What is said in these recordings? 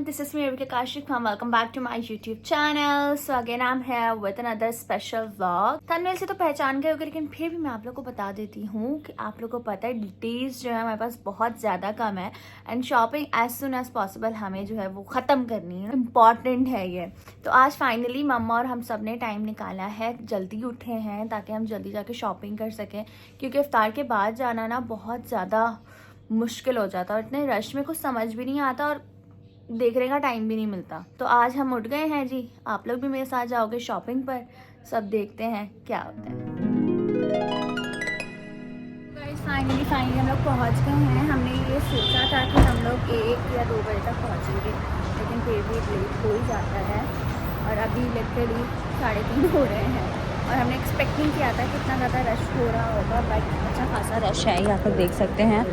this is me Rivika Kashik and welcome back to my YouTube channel. So again I'm here with another special vlog. Thumbnail से तो पहचान गए होंगे, लेकिन फिर भी मैं आप लोगों को बता देती हूँ कि आप लोगों को पता है डेज जो है हमारे पास बहुत ज़्यादा कम है and shopping as soon as possible हमें जो है वो ख़त्म करनी है, इम्पॉर्टेंट है ये। तो आज फाइनली मम्मा और हम सब ने टाइम निकाला है, जल्दी उठे हैं ताकि हम जल्दी जाके शॉपिंग कर सकें, क्योंकि इफ्तार के बाद जाना ना बहुत ज़्यादा मुश्किल हो जाता और इतने रश में कुछ समझ भी नहीं आता और देखने का टाइम भी नहीं मिलता। तो आज हम उठ गए हैं जी, आप लोग भी मेरे साथ जाओगे शॉपिंग पर, सब देखते हैं क्या होता है। फाइनली हम लोग पहुंच गए हैं। हमने ये सोचा था कि हम लोग 1 या 2 बजे तक पहुंचेंगे, लेकिन फिर भी लेट हो ही जाता है और अभी लिटरली 3:30 हो रहे हैं और हमने एक्सपेक्ट नहीं किया था कि इतना ज़्यादा रश हो रहा होगा, बट अच्छा खासा रश है। यहाँ पर देख सकते हैं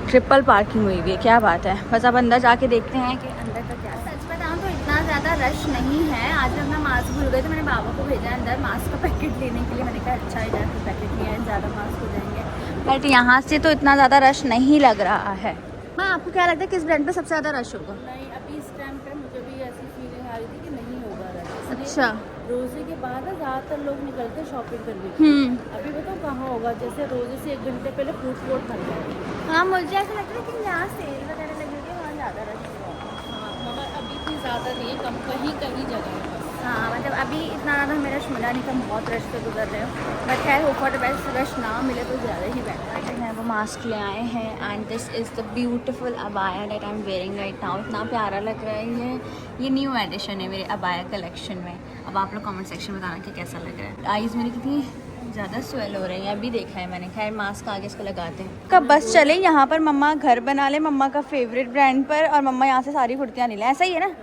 ट्रिपल पार्किंग हुई हुई है, क्या बात है। बस अब अंदर जाके देखते हैं कि अंदर का क्या। सच बताऊँ तो इतना ज़्यादा रश नहीं है। आज मैं अपना मास्क भूल गई तो मैंने बाबा को भेजा अंदर मास्क का पैकेट लेने के लिए। मैंने कहा अच्छा इधर तो पैकेट नहीं है, ज़्यादा मास्क हो जाएंगे, बट यहाँ से तो इतना ज़्यादा रश नहीं लग रहा है। मैं आपको क्या लगता है किस ब्रांड पर सबसे ज़्यादा रश होगा? नहीं, अभी इस टाइम पे मुझे भी ऐसी फीलिंग आ रही थी कि नहीं होगा रश। अच्छा, रोजे के बाद ज़्यादातर लोग निकलते शॉपिंग करने के लिए। अभी बताओ कहाँ होगा, जैसे रोजे से 1 घंटे पहले फूड कोर्ट बन गया। हाँ मुझे ऐसा लगता है कि यहाँ सेल वगैरह लगी हुई है, वहाँ ज़्यादा रश होगा। हाँ, मगर अभी इतनी ज़्यादा नहीं है, कम कहीं जगह है। हाँ मतलब अभी इतना ज़्यादा हमें रश मिला नहीं, तो हम बहुत रश से गुजर रहे हो, बट खैर hope for the best, rush ना मिले तो ज़्यादा ही बेटर है। वो मास्क ले आए हैं and this is the beautiful abaya that I am wearing right now. इतना प्यारा लग रहा है ये न्यू एडिशन है मेरे अबाया कलेक्शन में। अब आप लोग कमेंट सेक्शन में बताना कि कैसा लग रहा है। आईज़ मेरी कितनी ज़्यादा स्वेल हो रही हैं, अभी देखा है मैंने। खैर मास्क आगे इसको लगाते हैं। कब बस चले यहाँ पर मम्मा घर बना ले मम्मा का फेवरेट ब्रांड पर, और मम्मा यहाँ से सारी कुर्तियाँ नहीं ले, ऐसा ही है ना?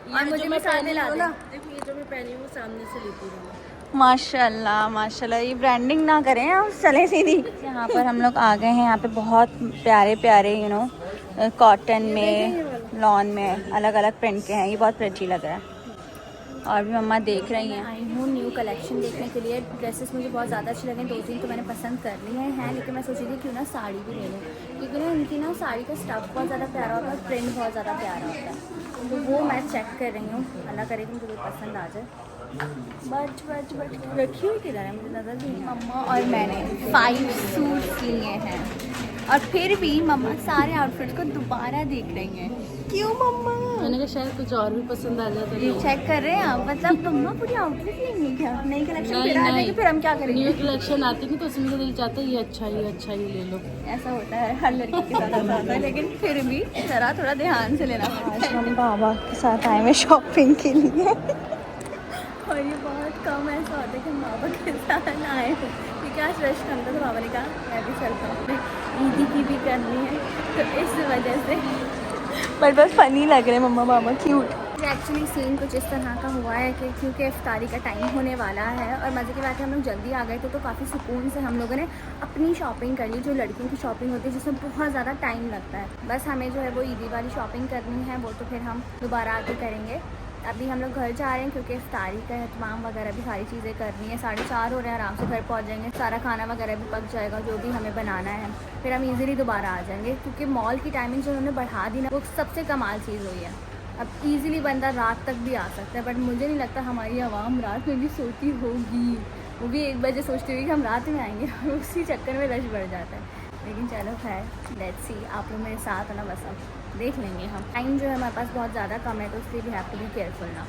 और मुझे भी सामने ला दे। देखो ये जो मैं पहनी हूँ सामने से लेती हूँ। माशाल्लाह माशाल्लाह, ये ब्रांडिंग ना करें हम चले सीधी। यहाँ पर हम लोग आ गए हैं। यहाँ पे बहुत प्यारे प्यारे कॉटन में, लॉन में अलग अलग प्रिंट के हैं। ये बहुत प्रिटी लग रहा है और भी मम्मा देख रही हैं। आई हूँ न्यू कलेक्शन देखने के लिए। ड्रेसेस मुझे बहुत ज़्यादा अच्छी लगे, 2-3 तो मैंने पसंद कर लिए हैं, लेकिन मैं सोची थी क्यों ना साड़ी भी ले लूँ, क्योंकि ना इनकी ना साड़ी का स्टफ बहुत ज़्यादा प्यारा होता है और प्रिंट बहुत ज़्यादा प्यारा होता है। तो वो मैं चेक कर रही हूँ, अल्लाह करे कि मुझे कोई पसंद आ जाए। बट रखी हुई किधर है, मुझे नज़र नहीं। मम्मा और मैंने 5 सूट लिए हैं और फिर भी मम्मा सारे आउटफिट्स को दोबारा देख रही हैं। क्यों मम्मा? मैंने कहा शायद कुछ और भी पसंद आ जाता है। चेक कर रहे हैं आप, मतलब मम्मा पूरी आउटफिट लेंगी क्या? नई कलेक्शन फिर आ जाएगी, फिर हम क्या करेंगे? न्यू कलेक्शन आती नहीं तो उसमें तो दिल चाहता है ये अच्छा ही ले लो। ऐसा होता है हर लड़की के साथ ऐसा होता है, लेकिन फिर भी जरा थोड़ा ध्यान से लेना। आज हम बाबा के साथ आए हैं शॉपिंग के लिए और ये बहुत कम ऐसा होता है कि हम बाबा के साथ आए हैं, क्योंकि आज रश कम था तो बाबा ने कहा मैं भी चलता हूँ, ईदी की भी करनी है, तो इस वजह से। बट बस फनी लग रहे हैं मम्मा पापा, क्यूट। एक्चुअली सीन कुछ इस तरह का हुआ है कि क्योंकि इफ्तारी का टाइम होने वाला है और मज़े की बात है हम लोग जल्दी आ गए थे, तो काफ़ी सुकून से हम लोगों ने अपनी शॉपिंग कर ली, जो लड़कियों की शॉपिंग होती है जिसमें बहुत ज़्यादा टाइम लगता है। बस हमें जो है वो ईदी वाली शॉपिंग करनी है, वो तो फिर हम दोबारा आके करेंगे। अभी हम लोग घर जा रहे हैं क्योंकि इफ्तारी का एहतमाम वगैरह भी सारी चीज़ें करनी है। 4:30 हो रहे हैं, आराम से घर पहुंच जाएंगे, सारा खाना वगैरह भी पक जाएगा जो भी हमें बनाना है, फिर हम इजीली दोबारा आ जाएंगे। क्योंकि मॉल की टाइमिंग जो उन्होंने बढ़ा दी ना, वो सबसे कमाल चीज़ हुई है। अब इजीली बंदा रात तक भी आ सकता है, बट मुझे नहीं लगता हमारी आवाम रात में भी सोती होगी। वो भी 1 बजे सोचती होगी कि हम रात में आएंगे और उसी चक्कर में रश बढ़ जाता है। लेकिन चलो खैर लेट्स सी, आप लोग मेरे साथ है ना, बस अब देख लेंगे हम। टाइम जो है हमारे पास बहुत ज़्यादा कम है, तो इसलिए भी हैव टू बी केयरफुल ना।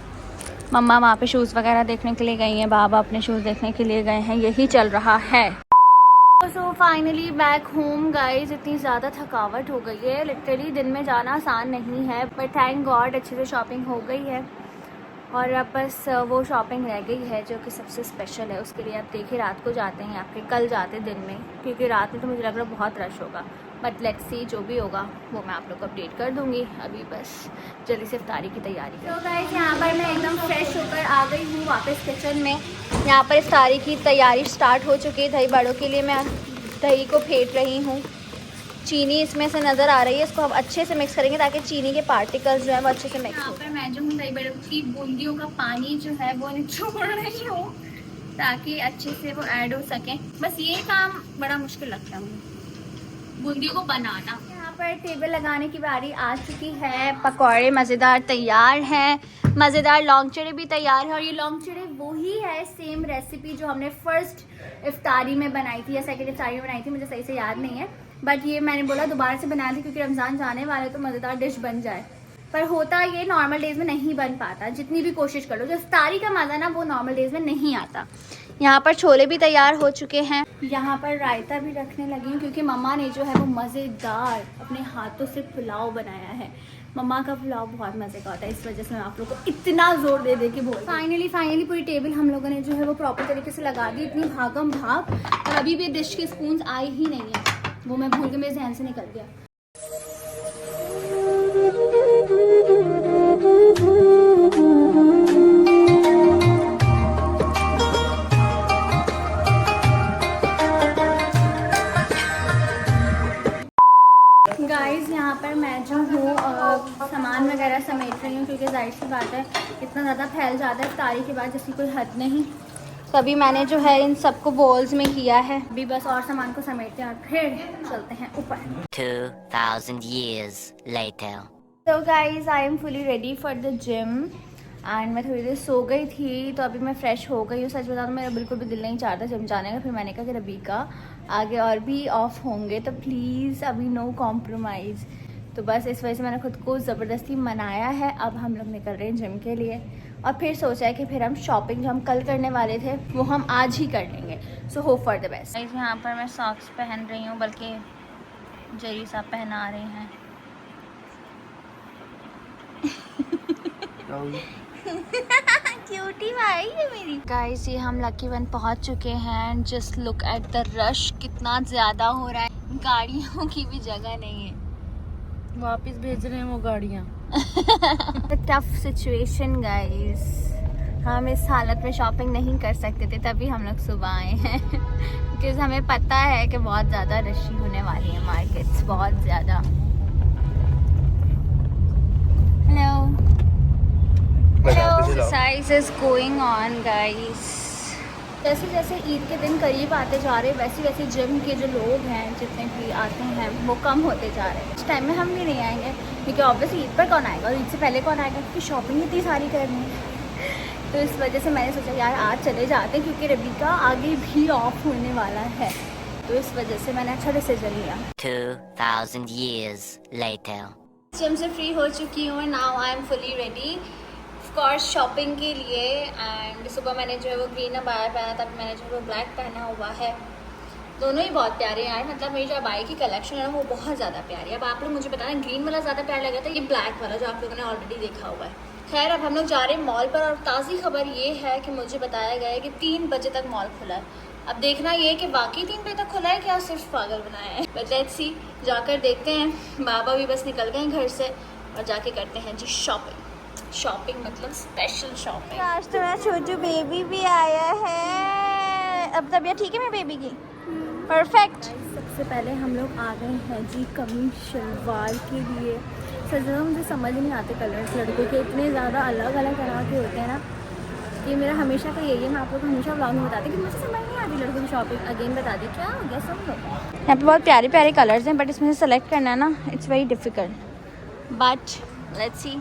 मम्मा वहाँ पे शूज़ वगैरह देखने के लिए गई हैं, बाबा अपने शूज़ देखने के लिए गए हैं, यही चल रहा है। So finally back home guys. इतनी ज़्यादा थकावट हो गई है, लिटरली दिन में जाना आसान नहीं है, बट थैंक गॉड अच्छे से शॉपिंग हो गई है और अब बस वो शॉपिंग रह गई है जो कि सबसे स्पेशल है। उसके लिए आप देखिए रात को जाते हैं, आपके कल जाते दिन में, क्योंकि रात में तो मुझे लग रहा है बहुत रश होगा, बट लेट्स सी जो भी होगा वो मैं आप लोग को अपडेट कर दूंगी। अभी बस जल्दी से इफ्तारी की तैयारी तो गाइस यहाँ पर मैं एकदम फ्रेश होकर आ गई हूँ वापस किचन में। यहाँ पर इफ्तारी की तैयारी स्टार्ट हो चुकी है। दही बड़ों के लिए मैं दही को फेंट रही हूँ, चीनी इसमें से नज़र आ रही है, इसको हम अच्छे से मिक्स करेंगे ताकि चीनी के पार्टिकल्स जो है वो अच्छे से मिक्स हो। यहाँ पर मैं जो हूँ दही बड़ों की बूंदियों का पानी जो है वो निचोड़ रही हूँ ताकि अच्छे से वो ऐड हो सके। बस ये काम बड़ा मुश्किल लगता है मुझे, बूंदियों को बनाना। यहाँ पर टेबल लगाने की बारी आ चुकी है। पकौड़े मज़ेदार तैयार हैं, मज़ेदार लौंग चिड़े भी तैयार है। और ये लौंग चिड़े वही है, सेम रेसिपी जो हमने फर्स्ट इफ्तारी में बनाई थी या सेकंड इफ्तारी में बनाई थी, मुझे सही से याद नहीं है। बट ये मैंने बोला दोबारा से बना दी क्योंकि रमज़ान जाने वाले तो मज़ेदार डिश बन जाए। पर होता ये नॉर्मल डेज़ में नहीं बन पाता, जितनी भी कोशिश कर लो। जो इफ्तारी का मज़ा ना वो नॉर्मल डेज़ में नहीं आता। यहाँ पर छोले भी तैयार हो चुके हैं। यहाँ पर रायता भी रखने लगी हूँ क्योंकि मम्मा ने जो है वो मज़ेदार अपने हाथों से पुलाव बनाया है। मम्मा का पुलाव बहुत मज़े का होता है, इस वजह से मैं आप लोगों को इतना ज़ोर दे दे के बोल। फाइनली पूरी टेबल हम लोगों ने जो है वो प्रॉपर तरीके से लगा दी। इतनी भागम भाग, और अभी भी डिश के स्पून आए ही नहीं है, वो मैं भूल के मेरे ध्यान से निकल गया। गाइस यहाँ पर मैं जो हूँ सामान वगैरह समेट रही हूँ क्योंकि जाहिर सी बात है इतना ज़्यादा फैल जाता है इफ्तारी के बाद जिसकी कोई हद नहीं। तो अभी मैंने जो है इन सबको बोल्स में किया है, अभी बस और सामान को समेटते हैं और फिर चलते हैं ऊपर। 2000 years later. तो guys I am fully ready for the gym and मैं थोड़ी देर सो गई थी तो अभी मैं फ्रेश हो गई हूँ। सच बता दूँ मेरा बिल्कुल भी दिल नहीं चाहता जिम जाने का। फिर मैंने कहा कि रबीका आगे और भी ऑफ होंगे तो प्लीज़ अभी नो कॉम्प्रोमाइज़। तो बस इस वजह से मैंने खुद को ज़बरदस्ती मनाया है। अब हम लोग निकल रहे हैं जिम के लिए और फिर सोचा है कि फिर हम शॉपिंग जो हम कल करने वाले थे वो हम आज ही कर लेंगे। So hope for the best. यहाँ पर मैं सॉक्स पहन रही हूँ, बल्कि जरी साहब पहना रहे हैं। क्यूटी भाई है मेरी। गाइस ये हम लकी वन पहुंच चुके हैं। Just look at the rush, कितना ज़्यादा हो रहा है, गाड़ियों की भी जगह नहीं है। वापस भेज रहे हैं वो गाड़ियाँ। टफ सिचुएशन गाइस, हम इस हालत में शॉपिंग नहीं कर सकते थे तभी हम लोग सुबह आए हैं क्योंकि हमें पता है कि बहुत ज़्यादा रशी होने वाली है मार्केट्स, बहुत ज़्यादा। Hello exercise is going on guys. जैसे जैसे ईद के दिन करीब आते जा रहे वैसे वैसे जिम के जो लोग हैं जितने भी आते हैं वो कम होते जा रहे हैं। इस टाइम में हम भी नहीं आएंगे क्योंकि ऑब्वियसली ईद पर कौन आएगा और ईद से पहले कौन आएगा क्योंकि शॉपिंग इतनी सारी करनी है। तो इस वजह से मैंने सोचा यार आज चले जाते हैं क्योंकि रबीका आगे भी ऑफ होने वाला है। तो इस वजह से मैंने अच्छा डिसीजन लिया। 2000 years later. जिम से फ्री हो चुकी हूँ। Now I am fully ready course shopping के लिए। एंड सुबह मैंने जो है वो ग्रीन अबाया पहना था, मैंने जो है वो ब्लैक पहना हुआ है। दोनों ही बहुत प्यारे हैं यार, मतलब मेरी जो अबाई की कलेक्शन है वो बहुत ज़्यादा प्यारी है। अब आप लोग मुझे बताना ग्रीन वाला ज़्यादा प्यारा लग रहा था, ये ब्लैक वाला जो आप लोगों ने ऑलरेडी देखा हुआ है। खैर अब हम लोग जा रहे हैं मॉल पर और ताज़ी खबर ये है कि मुझे बताया गया है कि 3 बजे तक मॉल खुला है। अब देखना ये कि वाकई 3 बजे तक खुला है क्या सिर्फ पागल बनाया है। बट लेट्स सी, जाकर देखते हैं। बाबा भी बस निकल गए घर से और जाके करते हैं जी शॉपिंग। शॉपिंग मतलब स्पेशल शॉपिंग। आज तो मेरा छोटू बेबी भी आया है। अब तबीयत ठीक है मेरे बेबी की? परफेक्ट। सबसे पहले हम लोग आ गए हैं जी कमीज शलवार के लिए। सजना मुझे समझ नहीं आते कलर्स लड़कों के, इतने ज़्यादा अलग अलग तरह के होते हैं ना। ये मेरा हमेशा का यही है, मैं आप लोग को हमेशा ब्लॉग में बताती कि मुझे समझ नहीं आती लड़कों की शॉपिंग। अगेन बता दी क्या हो गया सब लोग। यहाँ पे बहुत प्यारे प्यारे कलर्स हैं बट इसमें से सेलेक्ट करना है ना, it's very difficult. But let's see,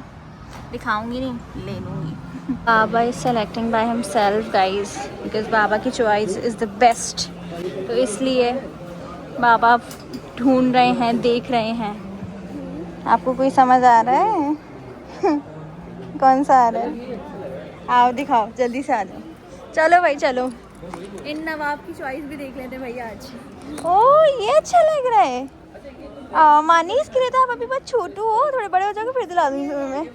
दिखाऊंगी नहीं, ले लूँगी। बाबा is selecting by himself guys because बाबा की चॉइस इज़ द बेस्ट। तो इसलिए बाबा ढूंढ रहे हैं, देख रहे हैं। आपको कोई समझ आ रहा है? कौन सा आ रहा है? आओ दिखाओ, जल्दी से आ जाओ। चलो भाई चलो, इन नवाब की चॉइस भी देख लेते भाई आज। ओह ये अच्छा लग रहा है। मानी इसके लिए तो आप अभी बहुत छोटू हो, थोड़े बड़े हो जाओगे फिर दिला दूँगी तुम्हें मैं।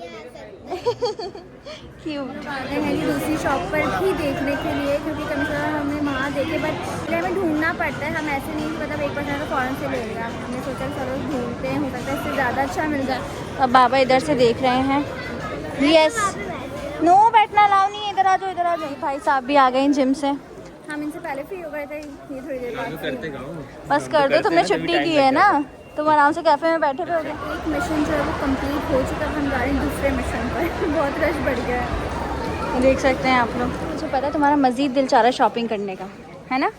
क्यूट। आते हैं दूसरी शॉप पर भी देखने के लिए क्योंकि कम से कम हमने वहाँ देखे बट हमें ढूंढना पड़ता है। हम ऐसे नहीं मतलब 1% तो फ़ौरन से ले लिया। हमने सोचा चलो ढूंढते हैं, हो सकता है इससे ज़्यादा अच्छा मिल जाए। अब बाबा इधर से देख रहे हैं। यस नो बैठना अलाउ नहीं है, इधर आ जाओ, इधर आ जाओ। भाई साहब भी आ गए जिम से। हम इनसे पहले फ्री हो गए थे, ये थोड़ी देर बाद। बस कर दो, तुमने छुट्टी की है ना, तुम आराम से कैफे में बैठे रहोगे। एक मिशन जो है वो कंप्लीट हो चुका है, हम जा रहे हैं दूसरे मिशन पर। बहुत रश बढ़ गया है, देख सकते हैं आप लोग। मुझे पता है तुम्हारा मज़ीद दिल चाह रहा है शॉपिंग करने का, है ना?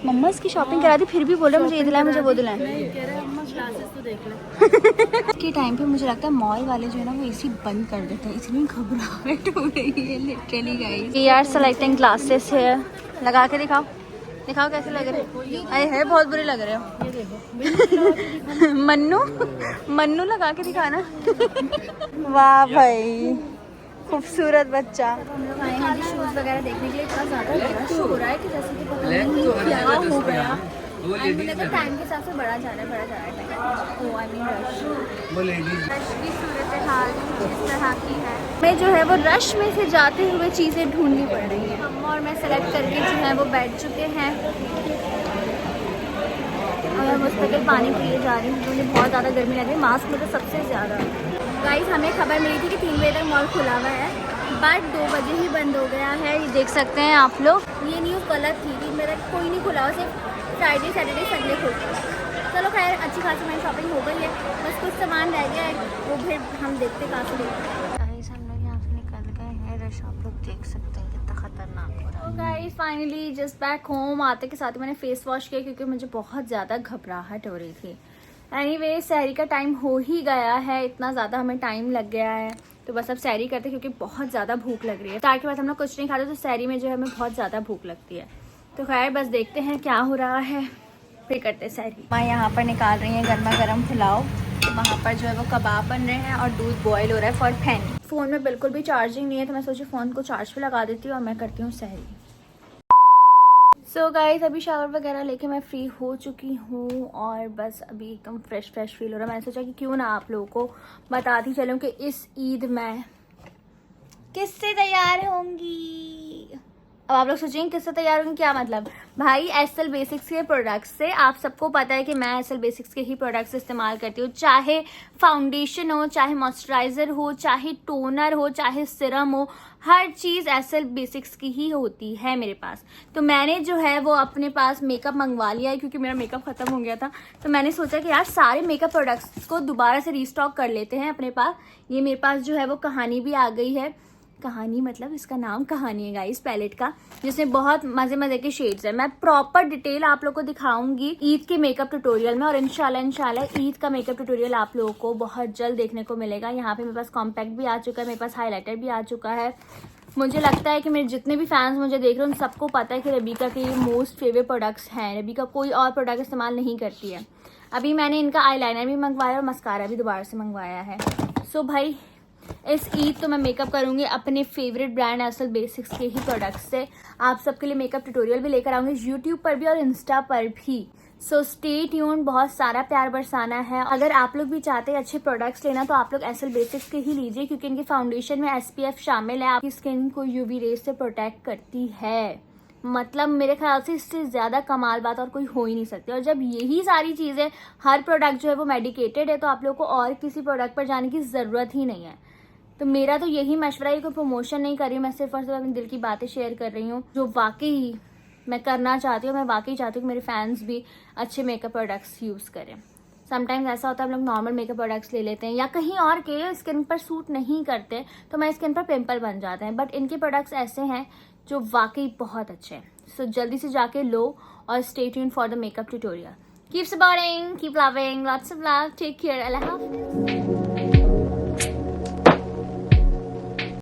मम्मा इसकी शॉपिंग करा दी, फिर भी बोल रहे मुझे ये दिलाए, मुझे वो दिलाए। नहीं कह रहे अम्मा क्लासेस तो देख ले। के टाइम पे मुझे लगता है मॉल वाले जो है ना वो एसी बंद कर देते हैं, इतनी घबराहट हो रही है literally guys. We are selecting glasses है, लगा के दिखाओ, दिखाओ कैसे लग रहे हैं। अरे है बहुत बुरे लग रहे हो। ये देखो मन्नू मन्नू लगा के दिखाना। वाह भाई खूबसूरत बच्चा। हम लोग आए हैं शूज़ वगैरह देखने के लिए, इतना ज़्यादा रश हो रहा है कि जैसे कि पता नहीं क्या हो गया। मुझे लगता है टाइम के हिसाब से बढ़ा जा रहा है time. Oh I mean rush की सूरत हाल इस तरह की है। मैं जो है वो रश में से जाते हुए चीज़ें ढूंढनी पड़ रही है। हम और मैं सेलेक्ट करके जो है वो बैठ चुके हैं और मैं मुस्तकिल पानी पिए जा रही हूँ। मुझे बहुत ज़्यादा गर्मी लग रही है, मास्क में तो सबसे ज़्यादा। गाइस हमें खबर मिली थी कि 3 बजे तक मॉल खुला हुआ है, बट 2 बजे ही बंद हो गया है। ये देख सकते हैं आप लोग, ये न्यूज़ गलत थी। 3 बजे तक कोई नहीं खुला हुआ, सिर्फ फ्राइडे सैटरडे संडे खुलता है। चलो खैर अच्छी खासी हमारी शॉपिंग हो गई है, बस कुछ सामान रह गया है, वो फिर हम देखते कहाँ से देखते। गाइस हम लोग यहाँ से निकल गए हैं, रश आप लोग देख सकते हैं कितना खतरनाक हो रहा है। Guys finally just back home. आते के साथ ही मैंने फेस वॉश किया क्योंकि मुझे बहुत ज़्यादा घबराहट हो रही थी। एनीवे सहरी का टाइम हो ही गया है, इतना ज़्यादा हमें टाइम लग गया है, तो बस अब सहरी करते क्योंकि बहुत ज़्यादा भूख लग रही है। ताकि बाद हम लोग कुछ नहीं खाते तो सहरी में जो है हमें बहुत ज़्यादा भूख लगती है। तो खैर बस देखते हैं क्या हो रहा है, फिर करते सहरी। मैं यहाँ पर निकाल रही है गर्मा गर्म पुलाव, वहाँ पर जो है वो कबाब बन रहे हैं और दूध बॉयल हो रहा है फॉर फैनी। फ़ोन में बिल्कुल भी चार्जिंग नहीं है, तो मैं सोची फ़ोन को चार्ज पे लगा देती हूँ और मैं करती हूँ सहरी। सो गाइस अभी शावर वगैरह लेके मैं फ्री हो चुकी हूँ और बस अभी एकदम फ्रेश फील हो रहा है। मैंने सोचा कि क्यों ना आप लोगों को बताती चलूँ कि इस ईद में किससे तैयार होंगी। अब आप लोग सोचेंगे किससे तैयार होंगी, क्या मतलब भाई एसएल बेसिक्स के प्रोडक्ट्स से। आप सबको पता है कि मैं एसएल बेसिक्स के ही प्रोडक्ट्स इस्तेमाल करती हूँ, चाहे फाउंडेशन हो, चाहे मॉइस्चराइजर हो, चाहे टोनर हो, चाहे सिरम हो, हर चीज़ एसएल बेसिक्स की ही होती है मेरे पास। तो मैंने जो है वो अपने पास मेकअप मंगवा लिया है क्योंकि मेरा मेकअप ख़त्म हो गया था। तो मैंने सोचा कि यार सारे मेकअप प्रोडक्ट्स को दोबारा से रीस्टॉक कर लेते हैं अपने पास। ये मेरे पास जो है वो कहानी भी आ गई है, कहानी मतलब इसका नाम कहानी है गाइस पैलेट का, जिसमें बहुत मजे के शेड्स है। मैं प्रॉपर डिटेल आप लोगों को दिखाऊंगी ईद के मेकअप ट्यूटोरियल में, और इंशाल्लाह ईद का मेकअप ट्यूटोरियल आप लोगों को बहुत जल्द देखने को मिलेगा। यहाँ पे मेरे पास कॉम्पैक्ट भी आ चुका है, मेरे पास हाईलाइटर भी आ चुका है। मुझे लगता है कि मेरे जितने भी फैंस मुझे देख रहे हैं उन सबको पता है कि रबीका के ये मोस्ट फेवरेट प्रोडक्ट्स हैं। रबीका कोई और प्रोडक्ट इस्तेमाल नहीं करती है। अभी मैंने इनका आईलाइनर भी मंगवाया और मस्कारा भी दोबारा से मंगवाया है। सो भाई इस ईद तो मैं मेकअप करूंगी अपने फेवरेट ब्रांड एसएल बेसिक्स के ही प्रोडक्ट्स से। आप सबके लिए मेकअप ट्यूटोरियल भी लेकर आऊंगी यूट्यूब पर भी और इंस्टा पर भी। सो स्टे ट्यून, बहुत सारा प्यार बरसाना है। अगर आप लोग भी चाहते हैं अच्छे प्रोडक्ट्स लेना तो आप लोग एसएल बेसिक्स के ही लीजिए क्योंकि इनके फाउंडेशन में एसपीएफ शामिल है, आपकी स्किन को यूवी रेज से प्रोटेक्ट करती है। मतलब मेरे ख्याल से इससे ज़्यादा कमाल बात और कोई हो ही नहीं सकती। और जब यही सारी चीज़ें, हर प्रोडक्ट जो है वो मेडिकेटेड है, तो आप लोग को और किसी प्रोडक्ट पर जाने की ज़रूरत ही नहीं है। तो मेरा तो यही मशवरा है, कोई प्रमोशन नहीं कर रही हूँ, मैं सिर्फ और सिर्फ अपने दिल की बातें शेयर कर रही हूँ जो वाकई मैं करना चाहती हूँ। मैं वाकई चाहती हूँ कि मेरे फैंस भी अच्छे मेकअप प्रोडक्ट्स यूज़ करें। समटाइम्स ऐसा होता है हम लोग नॉर्मल मेकअप प्रोडक्ट्स ले लेते हैं या कहीं और के स्किन पर सूट नहीं करते तो हमारी स्किन पर पिंपल बन जाते हैं, बट इनके प्रोडक्ट्स ऐसे हैं जो वाकई बहुत अच्छे हैं। सो जल्दी से जाके लो और stay tune for the makeup tutorial. Keep supporting, keep loving, lots of love, take care, अल्लाह हाफिज़।